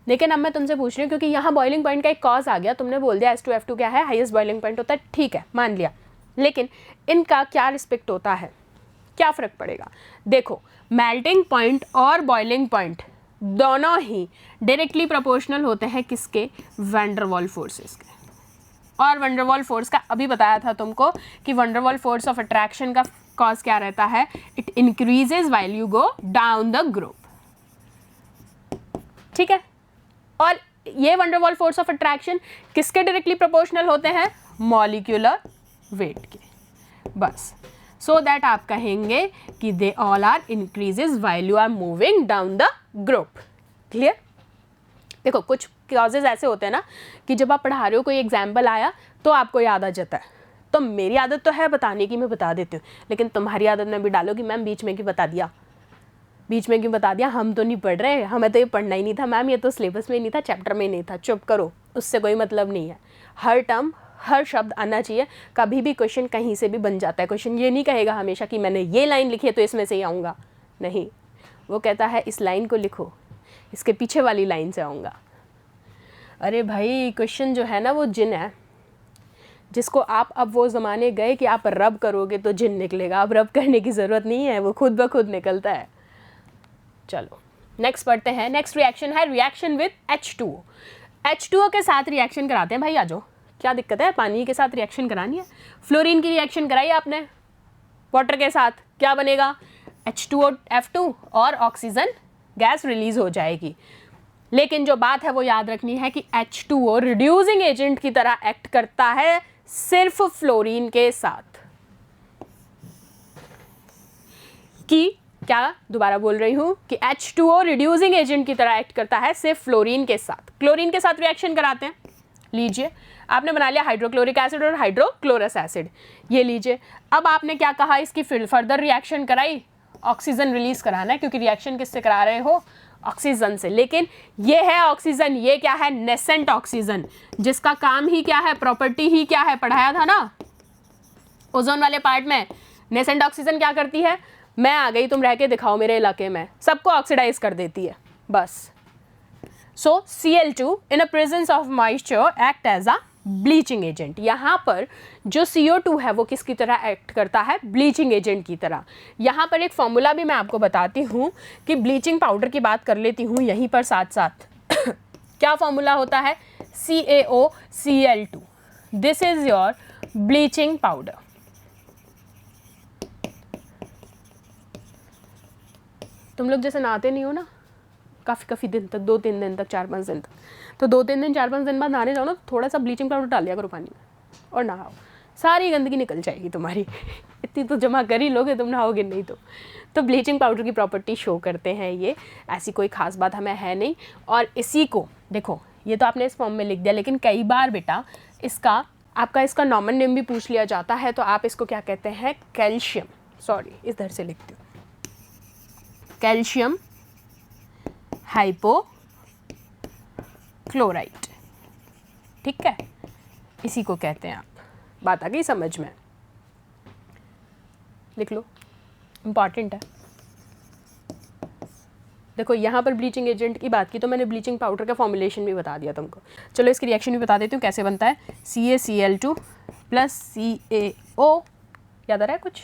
लेकिन अब मैं तुमसे पूछ रही हूँ क्योंकि यहाँ बॉइलिंग पॉइंट का एक कॉज आ गया, तुमने बोल दिया H2F2 क्या है? हाईएस्ट बॉइलिंग पॉइंट होता है, ठीक है मान लिया, लेकिन इनका क्या रिस्पेक्ट होता है? क्या फ़र्क पड़ेगा? देखो मेल्टिंग पॉइंट और बॉइलिंग पॉइंट दोनों ही डायरेक्टली प्रोपोर्शनल होते हैं किसके? वैन डर वाल फोर्सेस के। और वैन डर वाल फोर्स का अभी बताया था तुमको कि van der Waals force of attraction का कॉज क्या रहता है? It increases while you go down the group, ठीक है? और ये van der Waals force of attraction किसके डायरेक्टली प्रोपोर्शनल होते हैं? मॉलिक्यूलर वेट के, बस। सो दैट आप कहेंगे कि they all are increases while you are moving down the group. Clear? देखो कुछ क्लॉजेज ऐसे होते हैं ना कि जब आप पढ़ा रहे हो, कोई एग्जाम्पल आया तो आपको याद आ जाता है, तो मेरी आदत तो है बताने की, मैं बता देती हूँ, लेकिन तुम्हारी आदत में भी डालो कि मैम बीच में क्यों बता दिया, बीच में क्यों बता दिया, हम तो नहीं पढ़ रहे, हमें तो ये पढ़ना ही नहीं था मैम, ये तो सिलेबस में ही नहीं था, चैप्टर में ही नहीं था, चुप करो, उससे कोई मतलब नहीं है। हर टर्म, हर शब्द आना चाहिए, कभी भी क्वेश्चन कहीं से भी बन जाता है। क्वेश्चन ये नहीं कहेगा हमेशा कि मैंने ये लाइन लिखी है तो इसमें से ही आऊँगा, नहीं, वो कहता है इस लाइन को लिखो, इसके पीछे वाली लाइन से आऊँगा। अरे भाई क्वेश्चन जो है ना वो जिन है, जिसको आप, अब वो ज़माने गए कि आप रब करोगे तो जिन निकलेगा, अब रब करने की ज़रूरत नहीं है, वो खुद ब खुद निकलता है। चलो नेक्स्ट पढ़ते हैं। नेक्स्ट रिएक्शन है रिएक्शन विद H2O। H2O के साथ रिएक्शन कराते हैं भाई, आ जाओ, क्या दिक्कत है? पानी के साथ रिएक्शन करानी है। फ्लोरीन की रिएक्शन कराई आपने वाटर के साथ, क्या बनेगा? H2O F2 और ऑक्सीजन गैस रिलीज हो जाएगी। लेकिन जो बात है वो याद रखनी है कि H2O रिड्यूसिंग एजेंट की तरह एक्ट करता है सिर्फ फ्लोरीन के साथ। कि क्या, दोबारा बोल रही हूं कि H2O रिड्यूसिंग एजेंट की तरह एक्ट करता है सिर्फ फ्लोरीन के साथ। क्लोरीन के साथ रिएक्शन कराते हैं, लीजिए, आपने बना लिया हाइड्रोक्लोरिक एसिड और हाइड्रोक्लोरस एसिड, ये लीजिए। अब आपने क्या कहा, इसकी फर्दर रिएक्शन कराई, ऑक्सीजन रिलीज कराना है, क्योंकि रिएक्शन किससे करा रहे हो? ऑक्सीजन से। लेकिन ये है ऑक्सीजन, ये क्या है? नेसेंट ऑक्सीजन, जिसका काम ही क्या है, प्रॉपर्टी ही क्या है, पढ़ाया था ना ओजोन वाले पार्ट में। नेसेंट ऑक्सीजन क्या करती है? मैं आ गई, तुम रह के दिखाओ मेरे इलाके में, सबको ऑक्सीडाइज कर देती है, बस। So Cl2 in a presence of moisture act as a bleaching agent. यहाँ पर जो CO2 है वो किसकी तरह एक्ट करता है? ब्लीचिंग एजेंट की तरह। यहाँ पर एक फॉर्मूला भी मैं आपको बताती हूँ कि ब्लीचिंग पाउडर की बात कर लेती हूँ यहीं पर साथ साथ। क्या फॉर्मूला होता है? CaOCl2, this is your bleaching powder. तुम लोग जैसे नहाते नहीं हो ना काफ़ी दिन तक, 2-3 दिन तक, 4-5 दिन तक, तो 2-3 दिन 4-5 दिन बाद नहाने जाओ ना, थोड़ा सा ब्लीचिंग पाउडर डाल दिया करो पानी में और नहाओ, सारी गंदगी निकल जाएगी तुम्हारी। इतनी तो जमा कर ही लोगे तुम, नहाओगे नहीं तो ब्लीचिंग पाउडर की प्रॉपर्टी शो करते हैं ये, ऐसी कोई ख़ास बात हमें है नहीं। और इसी को देखो, ये तो आपने इस फॉर्म में लिख दिया, लेकिन कई बार बेटा इसका नॉर्मल नेम भी पूछ लिया जाता है, तो आप इसको क्या कहते हैं? कैल्शियम, सॉरी इधर से लिखती हूँ, कैल्शियम हाइपोक्लोराइट, ठीक है, इसी को कहते हैं आप। बात आ गई समझ में? लिख लो, इंपॉर्टेंट है। देखो यहाँ पर ब्लीचिंग एजेंट की बात की तो मैंने ब्लीचिंग पाउडर का फॉर्मुलेशन भी बता दिया तुमको। चलो इसकी रिएक्शन भी बता देती हूँ कैसे बनता है। CaCl2 प्लस CaO, याद आ रहा है कुछ?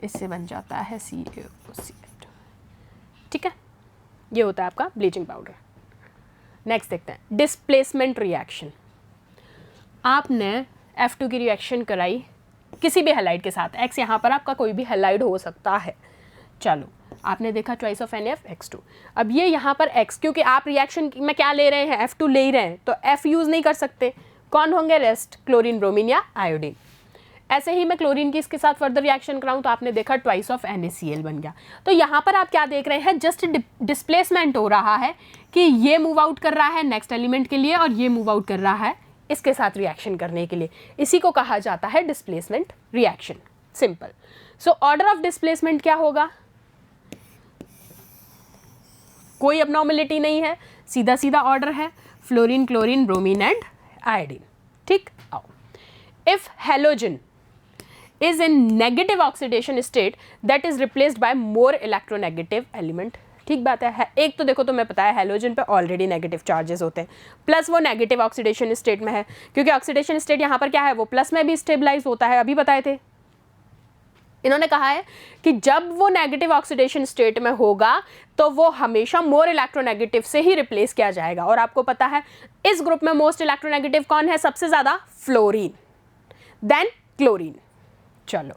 इससे बन जाता है CaOCl2। ये होता है आपका ब्लीचिंग पाउडर। नेक्स्ट देखते हैं डिस्प्लेसमेंट रिएक्शन। आपने F2 की रिएक्शन कराई किसी भी हैलाइड के साथ, X यहाँ पर आपका कोई भी हैलाइड हो सकता है। चलो आपने देखा चॉइस ऑफ NaFX2। अब ये यहाँ पर X, क्योंकि आप रिएक्शन में क्या ले रहे हैं, F2 ले ही रहे हैं, तो F यूज़ नहीं कर सकते। कौन होंगे रेस्ट, क्लोरीन, ब्रोमीन या आयोडीन। ऐसे ही मैं क्लोरीन की इसके साथ फर्दर रिएक्शन कराऊँ तो आपने देखा ट्वाइस ऑफ NaCl बन गया। तो यहाँ पर आप क्या देख रहे हैं, जस्ट डिस्प्लेसमेंट हो रहा है कि ये मूव आउट कर रहा है नेक्स्ट एलिमेंट के लिए और ये मूव आउट कर रहा है इसके साथ रिएक्शन करने के लिए। इसी को कहा जाता है displacement reaction. Simple. So order of displacement क्या होगा, कोई अबनॉर्मलिटी नहीं है, सीधा सीधा ऑर्डर है, fluorine, chlorine, bromine and iodine. ठीक। आओ, if halogen is in negative oxidation state that is replaced by more electronegative element। ठीक बात है। एक तो देखो तुम्हें पता है हेलोजन पे ऑलरेडी नेगेटिव चार्जेस होते हैं, प्लस वो नेगेटिव ऑक्सीडेशन स्टेट में है, क्योंकि ऑक्सीडेशन स्टेट यहाँ पर क्या है, वो प्लस में भी स्टेबलाइज होता है, अभी बताए थे। इन्होंने कहा है कि जब वो नेगेटिव ऑक्सीडेशन स्टेट में होगा तो वो हमेशा मोर इलेक्ट्रोनेगेटिव से ही रिप्लेस किया जाएगा। और आपको पता है इस ग्रुप में मोस्ट इलेक्ट्रोनेगेटिव कौन है, सबसे ज़्यादा फ्लोरीन, देन क्लोरीन। चलो,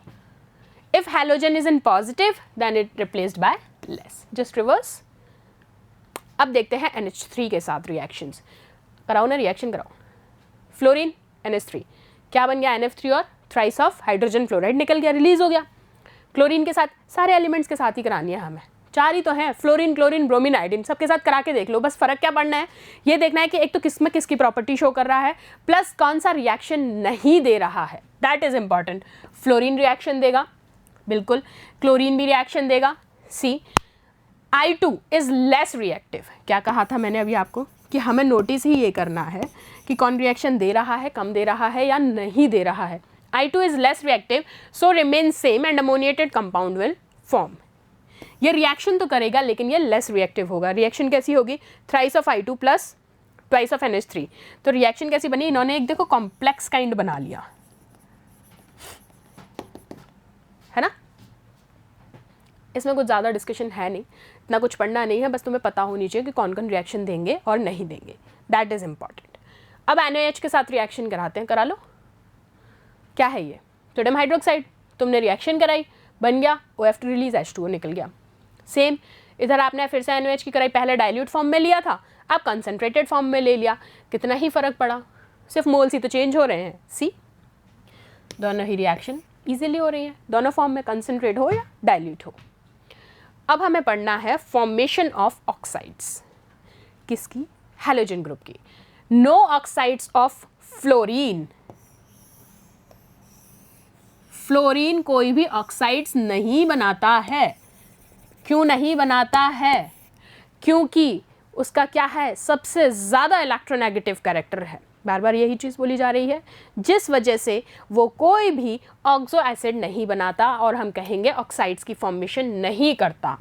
if halogen is in positive then it replaced by less, just reverse। अब देखते हैं NH3 के साथ रिएक्शंस। कराओ ना, रिएक्शन कराओ। फ्लोरीन NH3 क्या बन गया, NF3 और थ्राइस ऑफ हाइड्रोजन फ्लोराइड निकल गया, रिलीज हो गया। क्लोरीन के साथ सारे एलिमेंट्स के साथ ही करानी है हमें, 4 ही तो हैं, फ्लोरीन, क्लोरीन, ब्रोमीन, आयोडीन, सबके साथ करा के देख लो। बस फर्क क्या पड़ना है, ये देखना है कि एक तो किस में किसकी प्रॉपर्टी शो कर रहा है, प्लस कौन सा रिएक्शन नहीं दे रहा है, that is important. Fluorine reaction देगा, बिल्कुल, क्लोरीन भी रिएक्शन देगा। सी I2 इज लेस रिएक्टिव। क्या कहा था मैंने अभी आपको कि हमें नोटिस ही ये करना है कि कौन रिएक्शन दे रहा है, कम दे रहा है या नहीं दे रहा है। I2 is less reactive so remain same and ammoniated compound will form. ये रिएक्शन तो करेगा लेकिन ये लेस रिएक्टिव होगा। रिएक्शन कैसी होगी, thrice of I2 plus twice of NH3। तो रिएक्शन कैसी बनी, इन्होंने एक देखो कॉम्प्लेक्स काइंड बना लिया है ना। इसमें कुछ ज़्यादा डिस्कशन है नहीं, इतना कुछ पढ़ना नहीं है, बस तुम्हें पता होनी चाहिए कि कौन कौन रिएक्शन देंगे और नहीं देंगे, दैट इज़ इम्पॉर्टेंट। अब NaOH के साथ रिएक्शन कराते हैं, करा लो। क्या है ये, सोडियम हाइड्रोक्साइड, तुमने रिएक्शन कराई, बन गया OF2 रिलीज, H2O निकल गया। सेम इधर आपने फिर से NaOH की कराई, पहले डाइल्यूट फॉर्म में लिया था, अब कंसनट्रेटेड फॉर्म में ले लिया, कितना ही फ़र्क पड़ा, सिर्फ मोल्स ही तो चेंज हो रहे हैं। सी दोनों ही रिएक्शन ईजिली हो रही है, दोनों फॉर्म में कंसनट्रेट हो या डाइल्यूट हो। अब हमें पढ़ना है फॉर्मेशन ऑफ ऑक्साइड्स, किसकी, हैलोजन ग्रुप की। No oxides of fluorine, fluorine कोई भी ऑक्साइड्स नहीं बनाता है। क्यों नहीं बनाता है, क्योंकि उसका क्या है, सबसे ज़्यादा इलेक्ट्रोनेगेटिव कैरेक्टर है। बार बार यही चीज़ बोली जा रही है, जिस वजह से वो कोई भी ऑक्सो एसिड नहीं बनाता और हम कहेंगे ऑक्साइड्स की फॉर्मेशन नहीं करता।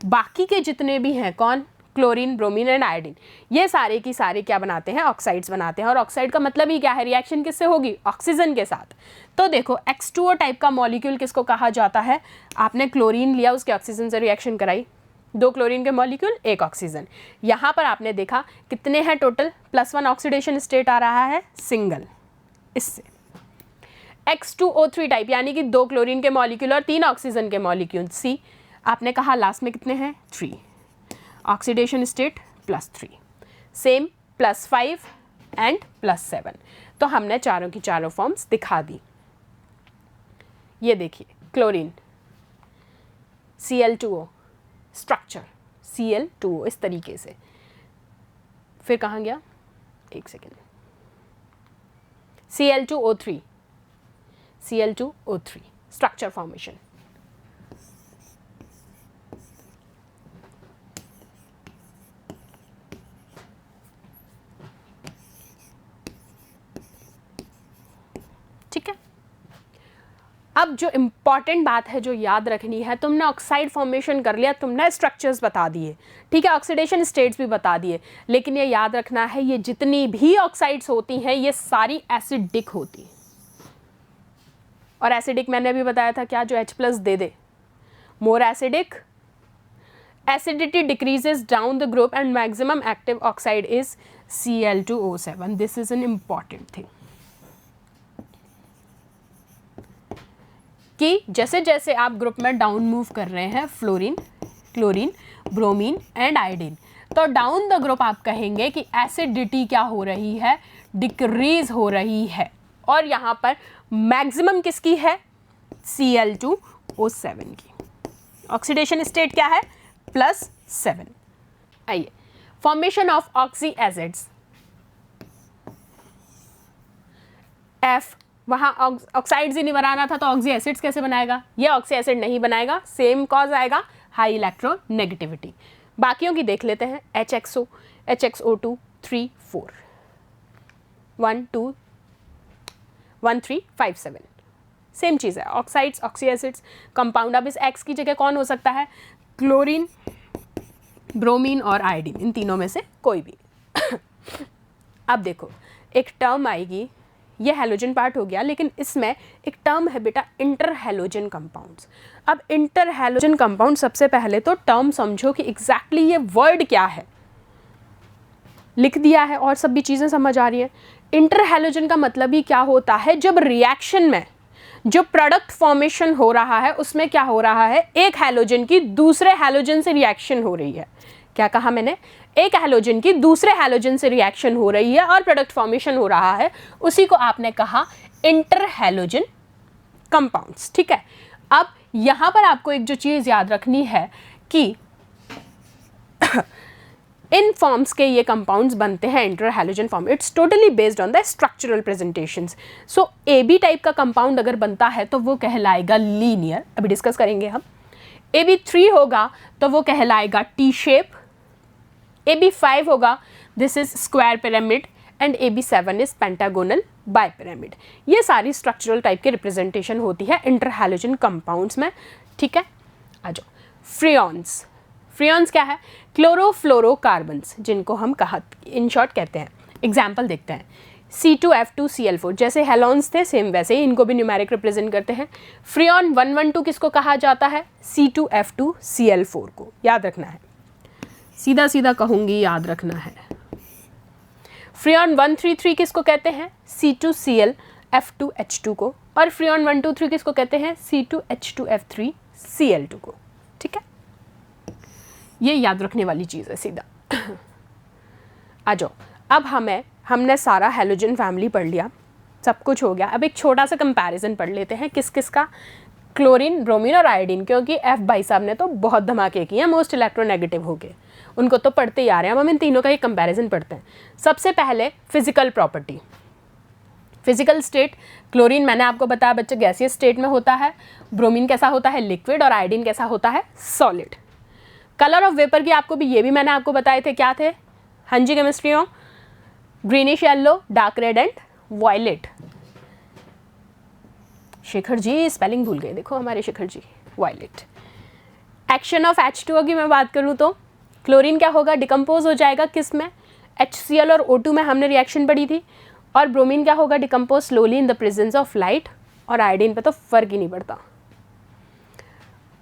बाकी के जितने भी हैं, कौन, क्लोरीन, ब्रोमीन एंड आयोडीन, ये सारे की सारे क्या बनाते हैं, ऑक्साइड्स बनाते हैं। और ऑक्साइड का मतलब ही क्या है, रिएक्शन किससे होगी, ऑक्सीजन के साथ। तो देखो X2O टाइप का मॉलिक्यूल किसको कहा जाता है, आपने क्लोरीन लिया, उसके ऑक्सीजन से रिएक्शन कराई, 2 क्लोरीन के मॉलिक्यूल, 1 ऑक्सीजन। यहाँ पर आपने देखा कितने हैं टोटल, +1 ऑक्सीडेशन स्टेट आ रहा है सिंगल इससे। X2O3 टाइप यानी कि 2 क्लोरीन के मॉलिक्यूल और 3 ऑक्सीजन के मॉलिक्यूल। सी आपने कहा लास्ट में कितने हैं, 3, ऑक्सीडेशन स्टेट +3, सेम +5 एंड +7। तो हमने चारों की चारों फॉर्म्स दिखा दी। ये देखिए क्लोरीन Cl2O स्ट्रक्चर Cl2O इस तरीके से, फिर कहाँ गया, एक सेकेंड, Cl2O3 स्ट्रक्चर फॉर्मेशन। ठीक है, अब जो इम्पॉर्टेंट बात है जो याद रखनी है, तुमने ऑक्साइड फॉर्मेशन कर लिया, तुमने स्ट्रक्चर्स बता दिए, ठीक है, ऑक्सीडेशन स्टेट्स भी बता दिए, लेकिन ये याद रखना है ये जितनी भी ऑक्साइड्स होती हैं ये सारी एसिडिक होती हैं। और एसिडिक मैंने भी बताया था क्या, जो H+ दे दे, more acidic acidity decreases down the group and maximum active oxide is Cl2O7. This is an important thing कि जैसे जैसे आप ग्रुप में डाउन मूव कर रहे हैं fluorine, chlorine, bromine and iodine, तो डाउन द ग्रुप आप कहेंगे कि एसिडिटी क्या हो रही है, डिक्रीज हो रही है। और यहाँ पर मैक्सिमम किसकी है, Cl2O7 की। ऑक्सीडेशन स्टेट क्या है, +7। आइए, formation of oxy acids, F, वहाँ ऑक्साइड्स ही नहीं बनाना था तो ऑक्सी एसिड्स कैसे बनाएगा, ये ऑक्सी एसिड नहीं बनाएगा, सेम कॉज आएगा, हाई इलेक्ट्रोनेगेटिविटी। बाकियों की देख लेते हैं, HXO, HXO2, 3, 4, 1, 2, 1, 3, 5, 7, सेम चीज़ है, ऑक्साइड्स, ऑक्सी एसिड्स, कंपाउंड। अब इस X की जगह कौन हो सकता है, क्लोरीन, ब्रोमीन और आयोडीन, इन तीनों में से कोई भी। अब देखो, एक टर्म आएगी, ये हैलोजन पार्ट हो गया, लेकिन इसमें एक टर्म है बेटा, इंटर हैलोजन कंपाउंड्स। अब इंटर हैलोजन कंपाउंड, सबसे पहले तो टर्म समझो कि एग्जैक्टली ये वर्ड क्या है, लिख दिया है और सब भी चीज़ें समझ आ रही है। इंटर हैलोजन का मतलब ही क्या होता है, जब रिएक्शन में जो प्रोडक्ट फॉर्मेशन हो रहा है उसमें क्या हो रहा है, एक हैलोजन की दूसरे हैलोजन से रिएक्शन हो रही है। क्या कहा मैंने, एक हैलोजन की दूसरे हैलोजन से रिएक्शन हो रही है और प्रोडक्ट फॉर्मेशन हो रहा है, उसी को आपने कहा इंटर हैलोजन कंपाउंड्स। ठीक है, अब यहाँ पर आपको एक जो चीज़ याद रखनी है कि इन फॉर्म्स के ये कंपाउंड्स बनते हैं inter halogen form, it's totally based on the structural presentations. So AB type का कंपाउंड अगर बनता है तो वो कहलाएगा लीनियर, अभी डिस्कस करेंगे हम। AB3 होगा तो वो कहलाएगा टी शेप, AB5 होगा, this is square pyramid, and AB7 is pentagonal bipyramid. ये सारी स्ट्रक्चरल टाइप की रिप्रेजेंटेशन होती है इंटर हैलोजन कंपाउंड्स में। ठीक है, आ जाओ, फ्रियॉन्स। फ्रियॉन्स क्या है, क्लोरोफ्लोरोकार्बन्स, जिनको हम इन शॉर्ट कहते हैं। एग्जाम्पल देखते हैं, C2F2Cl4, जैसे हेलोन्स थे सेम वैसे ही इनको भी न्यूमेरिक रिप्रेजेंट करते हैं। फ्रियॉन 112 किसको कहा जाता है, C2F2Cl4 को, याद रखना है, सीधा सीधा कहूंगी, याद रखना है। फ्रियॉन 133 किसको कहते हैं, C2Cl(F2H2) को, और फ्रियॉन 123 किसको कहते हैं, C2H2F3Cl2 को। ठीक है, ये याद रखने वाली चीज़ है सीधा। आ जाओ, अब हमने सारा हैलोजन फैमिली पढ़ लिया, सब कुछ हो गया। अब एक छोटा सा कंपैरिजन पढ़ लेते हैं, किस किस का, क्लोरीन, ब्रोमीन और आयोडीन, क्योंकि F भाई साहब ने तो बहुत धमाके किए हैं, मोस्ट इलेक्ट्रोनेगेटिव हो गए, उनको तो पढ़ते ही आ रहे हैं। अब हम इन तीनों का एक कंपैरिजन पढ़ते हैं। सबसे पहले physical property, physical state, chlorine मैंने आपको बताया बच्चे गैसियस स्टेट में होता है, ब्रोमीन कैसा होता है, लिक्विड, और आयोडीन कैसा होता है, सॉलिड। कलर ऑफ वेपर की आपको भी, ये भी मैंने आपको बताए थे, क्या थे, हाँ जी केमिस्ट्री में, greenish yellow, dark red and violet. Shekhar ji spelling भूल गए, देखो हमारे Shekhar ji, violet. Action of H2O की मैं बात करूँ तो क्लोरीन क्या होगा, डिकम्पोज हो जाएगा किस में, HCl और O2 में हमने रिएक्शन पढ़ी थी, और ब्रोमीन क्या होगा, decompose slowly in the presence of light, और आयोडीन पे तो फर्क ही नहीं पड़ता।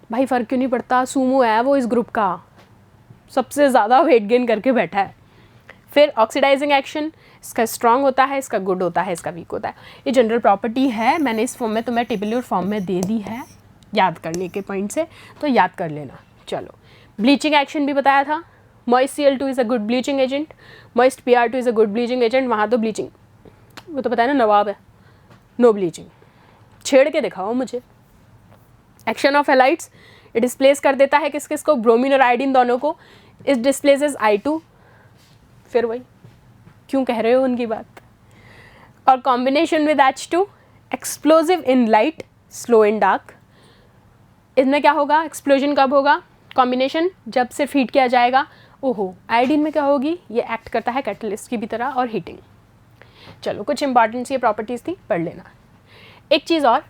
भाई फर्क क्यों नहीं पड़ता, सूमो है वो इस ग्रुप का, सबसे ज़्यादा वेट गेन करके बैठा है। फिर ऑक्सीडाइजिंग एक्शन, इसका स्ट्रॉन्ग होता है, इसका गुड होता है, इसका वीक होता है। ये जनरल प्रॉपर्टी है, मैंने इस फॉर्म में तुम्हें टेबुलर फॉर्म में दे दी है याद करने के पॉइंट से, तो याद कर लेना। चलो, ब्लीचिंग एक्शन भी बताया था, moist Cl2 is a good bleaching agent, moist Pr2 is a good bleaching agent. वहाँ तो ब्लीचिंग, वो तो पता है ना, नवाब है, नो ब्लीचिंग, छेड़ के दिखाओ मुझे। एक्शन ऑफ हैलाइड्स, ये डिस्प्लेस कर देता है किस किस को, ब्रोमीन और आयोडीन दोनों को, इस डिस्प्लेसेस I2, फिर वही क्यों कह रहे हो उनकी बात। और combination with H2, explosive in light, slow in dark. इसमें क्या होगा, एक्सप्लोजन कब होगा, कॉम्बिनेशन जब सिर्फ हीट किया जाएगा। ओहो, आयोडीन में क्या होगी, ये एक्ट करता है कैटलिस्ट की भी तरह और हीटिंग। चलो, कुछ इंपॉर्टेंट ये प्रॉपर्टीज़ थी, पढ़ लेना। एक चीज़ और,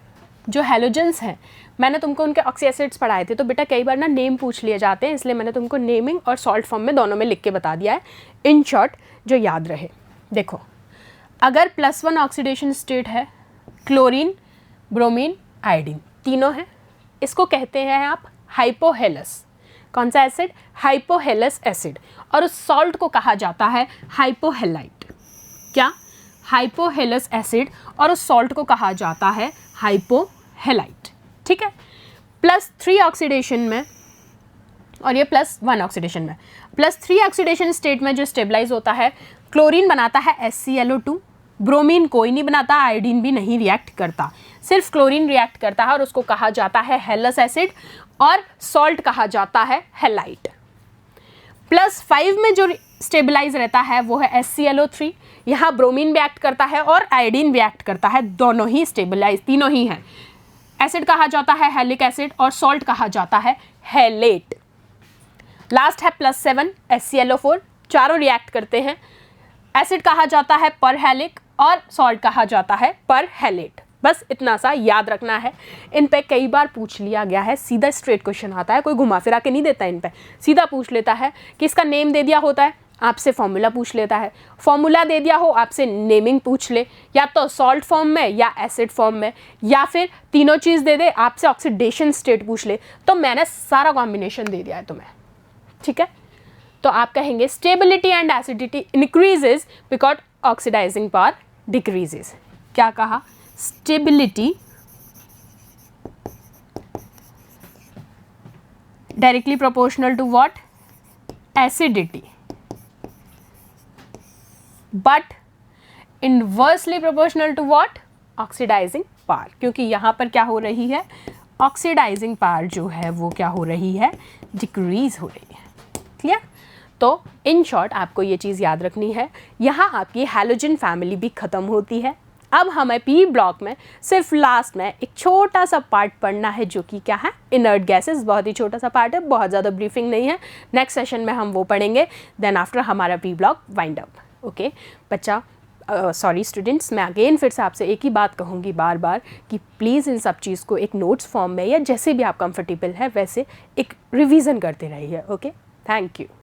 जो हैलोजेंस हैं, मैंने तुमको उनके ऑक्सी एसिड्स पढ़ाए थे, तो बेटा कई बार ना नेम पूछ लिए जाते हैं, इसलिए मैंने तुमको नेमिंग और सॉल्ट फॉर्म में दोनों में लिख के बता दिया है, इन शॉर्ट जो याद रहे। देखो, अगर +1 ऑक्सीडेशन स्टेट है, क्लोरीन, ब्रोमीन, आयोडीन तीनों हैं, इसको कहते हैं आप हाइपोहेलस। कौन सा एसिड? Hypohalous acid. और उस सॉल्ट को कहा जाता है हाइपोहेलाइट। क्या? Hypohalous acid. और उस सॉल्ट को कहा जाता है हाइपोहेलाइट। ठीक है। +3 ऑक्सीडेशन में और ये +1 ऑक्सीडेशन में, +3 ऑक्सीडेशन स्टेट में जो स्टेबलाइज होता है, क्लोरीन बनाता है HClO2, ब्रोमीन कोई नहीं बनाता, आयोडीन भी नहीं रिएक्ट करता, सिर्फ क्लोरीन रिएक्ट करता है और उसको कहा जाता है हेलस एसिड और सॉल्ट कहा जाता है हेलाइट। +5 में जो स्टेबलाइज रहता है वो है HClO3, यहाँ ब्रोमीन भी एक्ट करता है और आयोडीन भी एक्ट करता है, दोनों ही स्टेबलाइज, तीनों ही हैं। एसिड कहा जाता है हेलिक एसिड और सॉल्ट कहा जाता है हेलेट। लास्ट है +7 HClO4, चारों रिएक्ट करते हैं। एसिड कहा जाता है परहेलिक और सॉल्ट कहा जाता है परहेलेट। बस इतना सा याद रखना है। इन पे कई बार पूछ लिया गया है, सीधा स्ट्रेट क्वेश्चन आता है, कोई घुमा फिरा के नहीं देता, इन पे सीधा पूछ लेता है कि इसका नेम दे दिया होता है, आपसे फॉर्मूला पूछ लेता है, फॉर्मूला दे दिया हो आपसे नेमिंग पूछ ले, या तो सॉल्ट फॉर्म में या एसिड फॉर्म में, या फिर तीनों चीज़ दे दे, आपसे ऑक्सीडेशन स्टेट पूछ ले, तो मैंने सारा कॉम्बिनेशन दे दिया है तुम्हें। ठीक है, तो आप कहेंगे stability and acidity increases because oxidising power decreases. क्या कहा? Stability directly proportional to what? Acidity, but inversely proportional to what? Oxidising power. क्योंकि यहाँ पर क्या हो रही है? ऑक्सीडाइजिंग पावर जो है वो क्या हो रही है? डिक्रीज हो रही है। क्लियर? तो इन शॉर्ट आपको ये चीज़ याद रखनी है। यहाँ आपकी हैलोजन फैमिली भी ख़त्म होती है। अब हमें पी ब्लॉक में सिर्फ लास्ट में एक छोटा सा पार्ट पढ़ना है, जो कि क्या है? Inert gases. बहुत ही छोटा सा पार्ट है, बहुत ज़्यादा ब्रीफिंग नहीं है। नेक्स्ट सेशन में हम वो पढ़ेंगे, देन आफ्टर हमारा P block wind up. Okay बच्चा, सॉरी स्टूडेंट्स, मैं अगेन फिर से आपसे एक ही बात कहूँगी बार बार कि प्लीज़ इन सब चीज़ को एक नोट्स फॉर्म में या जैसे भी आप कंफर्टेबल है वैसे एक रिवीजन करते रहिए। Okay, thank you.